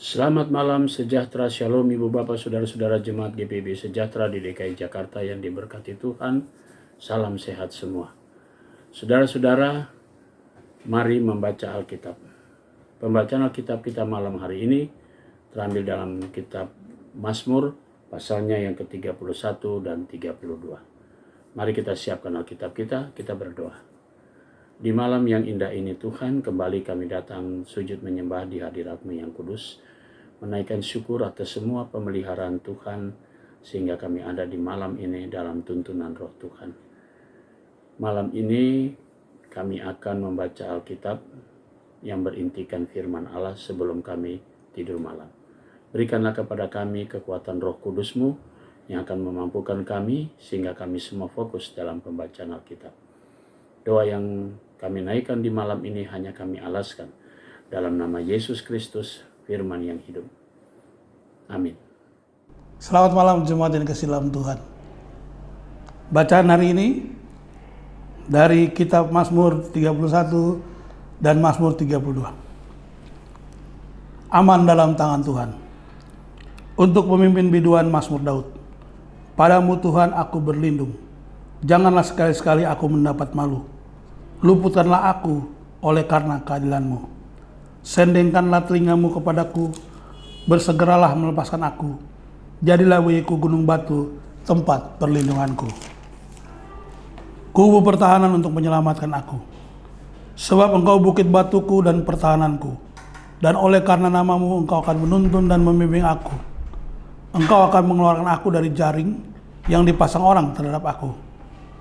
Selamat malam, sejahtera, shalom Ibu Bapak, Saudara-saudara Jemaat GPIB Sejahtera di DKI Jakarta yang diberkati Tuhan. Salam sehat semua. Saudara-saudara, mari membaca Alkitab. Pembacaan Alkitab kita malam hari ini terambil dalam kitab Mazmur, pasalnya yang ke-31 dan 32. Mari kita siapkan Alkitab kita berdoa. Di malam yang indah ini Tuhan, kembali kami datang sujud menyembah di hadirat-Mu yang kudus, menaikkan syukur atas semua pemeliharaan Tuhan, sehingga kami ada di malam ini dalam tuntunan Roh Tuhan. Malam ini kami akan membaca Alkitab yang berintikan firman Allah sebelum kami tidur malam. Berikanlah kepada kami kekuatan Roh Kudus-Mu yang akan memampukan kami, sehingga kami semua fokus dalam pembacaan Alkitab. Doa yang kami naikkan di malam ini hanya kami alaskan dalam nama Yesus Kristus, firman yang hidup. Amin. Selamat malam jemaat yang dikasihi dalam Tuhan. Bacaan hari ini dari kitab Mazmur 31 dan Mazmur 32. Aman dalam tangan Tuhan. Untuk pemimpin biduan Mazmur Daud. Padamu Tuhan aku berlindung. Janganlah sekali-sekali aku mendapat malu. Luputkanlah aku oleh karena keadilan-Mu. Sendengkanlah telingamu kepadaku, bersegeralah melepaskan aku. Jadilah bagiku gunung batu, tempat perlindunganku. Kubu pertahanan untuk menyelamatkan aku. Sebab Engkau bukit batuku dan pertahananku. Dan oleh karena nama-Mu Engkau akan menuntun dan membimbing aku. Engkau akan mengeluarkan aku dari jaring yang dipasang orang terhadap aku.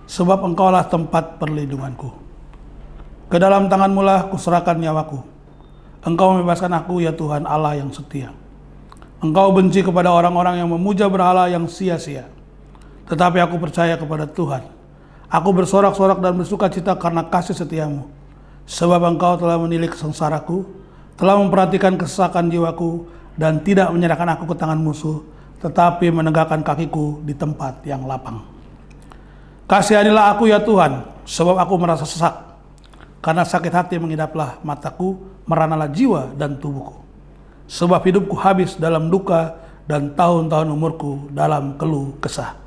Sebab Engkaulah tempat perlindunganku. Ke dalam tangan-Mu lah kuserahkan nyawaku. Engkau membebaskan aku ya Tuhan Allah yang setia. Engkau benci kepada orang-orang yang memuja berhala yang sia-sia. Tetapi aku percaya kepada Tuhan. Aku bersorak-sorak dan bersuka cita karena kasih setia-Mu. Sebab Engkau telah menilik sengsaraku, telah memperhatikan kesesakan jiwaku, dan tidak menyerahkan aku ke tangan musuh, tetapi menegakkan kakiku di tempat yang lapang. Kasihanilah aku ya Tuhan, sebab aku merasa sesak. Karena sakit hati mengidaplah mataku, meranalah jiwa dan tubuhku. Sebab hidupku habis dalam duka dan tahun-tahun umurku dalam keluh kesah.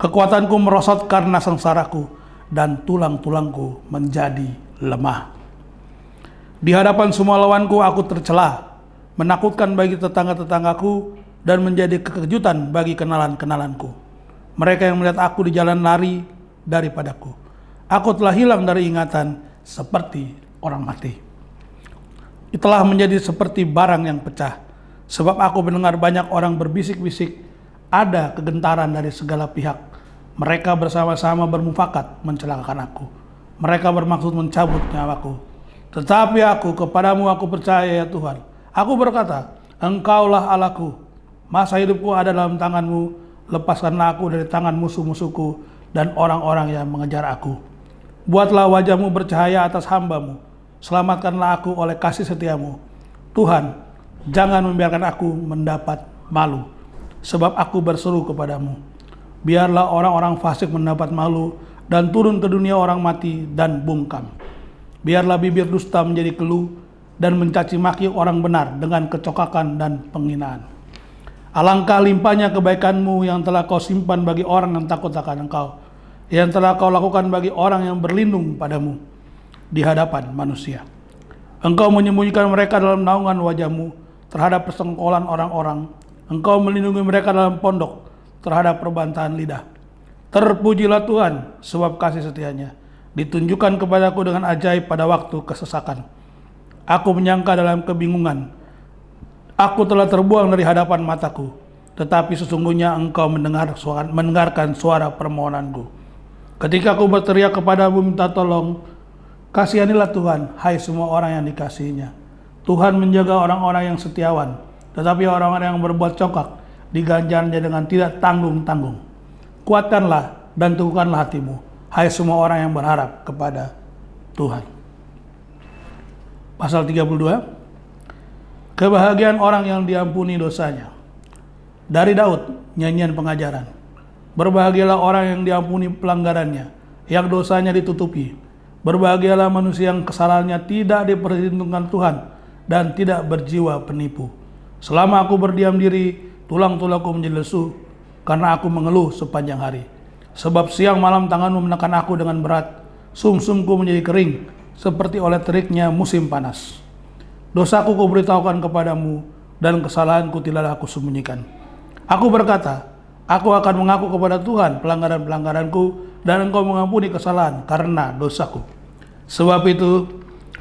Kekuatanku merosot karena sengsaraku dan tulang-tulangku menjadi lemah. Di hadapan semua lawanku aku tercela, menakutkan bagi tetangga-tetanggaku dan menjadi kekejutan bagi kenalan-kenalanku. Mereka yang melihat aku di jalan lari daripadaku. Aku telah hilang dari ingatan seperti orang mati. Itulah menjadi seperti barang yang pecah. Sebab aku mendengar banyak orang berbisik-bisik, ada kegentaran dari segala pihak. Mereka bersama-sama bermufakat mencelakakan aku. Mereka bermaksud mencabut nyawaku. Tetapi aku, kepadamu aku percaya ya Tuhan. Aku berkata, Engkaulah Allahku. Masa hidupku ada dalam tangan-Mu. Lepaskanlah aku dari tangan musuh-musuhku dan orang-orang yang mengejar aku. Buatlah wajah-Mu bercahaya atas hamba-Mu. Selamatkanlah aku oleh kasih setia-Mu. Tuhan, jangan membiarkan aku mendapat malu. Sebab aku berseru kepadamu. Biarlah orang-orang fasik mendapat malu dan turun ke dunia orang mati dan bungkam. Biarlah bibir dusta menjadi keluh dan mencaci maki orang benar dengan kecokakan dan penghinaan. Alangkah limpahnya kebaikan-Mu yang telah Kau simpan bagi orang yang takut akan Engkau, yang telah Kau lakukan bagi orang yang berlindung padamu di hadapan manusia. Engkau menyembunyikan mereka dalam naungan wajah-Mu terhadap persengkolan orang-orang. Engkau melindungi mereka dalam pondok terhadap perbantahan lidah. Terpujilah Tuhan sebab kasih setia-Nya ditunjukkan kepadaku dengan ajaib pada waktu kesesakan. Aku menyangka dalam kebingungan, aku telah terbuang dari hadapan mataku, tetapi sesungguhnya Engkau mendengarkan suara permohonanku. Ketika aku berteriak kepadamu minta tolong, kasihanilah Tuhan, hai semua orang yang dikasihinya. Tuhan menjaga orang-orang yang setiawan, tetapi orang-orang yang berbuat congkak diganjarnya dengan tidak tanggung-tanggung. Kuatkanlah dan teguhkanlah hatimu, hai semua orang yang berharap kepada Tuhan. Pasal 32. Kebahagiaan orang yang diampuni dosanya. Dari Daud, nyanyian pengajaran. Berbahagialah orang yang diampuni pelanggarannya, yang dosanya ditutupi. Berbahagialah manusia yang kesalahannya tidak diperhitungkan Tuhan dan tidak berjiwa penipu. Selama aku berdiam diri, tulang-tulangku menjadi lesu, karena aku mengeluh sepanjang hari. Sebab siang malam tanganmu menekan aku dengan berat, sumsumku menjadi kering, seperti oleh teriknya musim panas. Dosaku kuberitahukan kepadamu, dan kesalahanku tidaklah aku sembunyikan. Aku berkata, aku akan mengaku kepada Tuhan pelanggaran-pelanggaranku, dan Engkau mengampuni kesalahan karena dosaku. Sebab itu,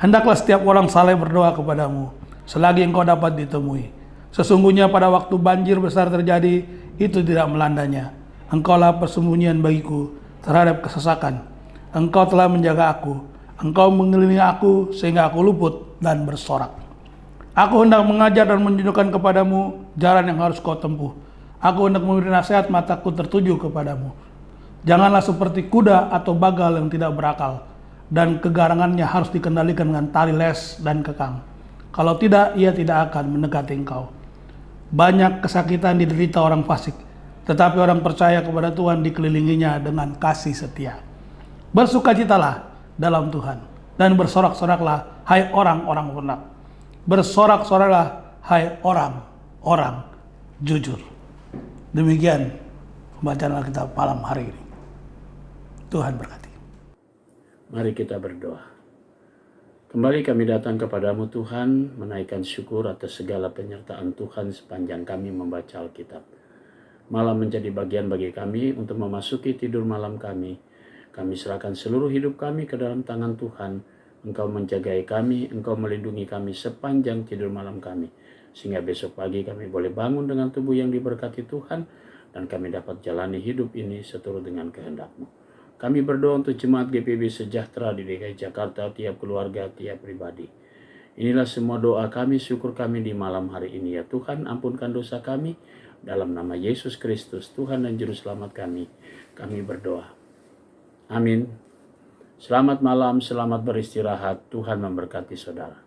hendaklah setiap orang saleh berdoa kepadamu, selagi Engkau dapat ditemui. Sesungguhnya pada waktu banjir besar terjadi, itu tidak melandanya. Engkaulah persembunyian bagiku terhadap kesesakan. Engkau telah menjaga aku. Engkau mengelilingi aku sehingga aku luput dan bersorak. Aku hendak mengajar dan menunjukkan kepadamu jalan yang harus kau tempuh. Aku hendak memberi nasihat, mataku tertuju kepadamu. Janganlah seperti kuda atau bagal yang tidak berakal, dan kegarangannya harus dikendalikan dengan tali les dan kekang. Kalau tidak, ia tidak akan mendekati engkau. Banyak kesakitan diderita orang fasik, tetapi orang percaya kepada Tuhan dikelilinginya dengan kasih setia. Bersukacitalah dalam Tuhan, dan bersorak-soraklah hai orang-orang benar. Bersorak-soraklah hai orang-orang jujur. Demikian pembacaan Alkitab malam hari ini. Tuhan berkati. Mari kita berdoa. Kembali kami datang kepadamu Tuhan, menaikkan syukur atas segala penyertaan Tuhan sepanjang kami membaca Alkitab. Malam menjadi bagian bagi kami untuk memasuki tidur malam kami. Kami serahkan seluruh hidup kami ke dalam tangan Tuhan. Engkau menjagai kami, Engkau melindungi kami sepanjang tidur malam kami. Sehingga besok pagi kami boleh bangun dengan tubuh yang diberkati Tuhan, dan kami dapat jalani hidup ini seturut dengan kehendak-Mu. Kami berdoa untuk jemaat GPB sejahtera di DKI Jakarta, tiap keluarga, tiap pribadi. Inilah semua doa kami, syukur kami di malam hari ini. Ya Tuhan, ampunkan dosa kami. Dalam nama Yesus Kristus, Tuhan dan Juru Selamat kami berdoa. Amin. Selamat malam, selamat beristirahat. Tuhan memberkati saudara.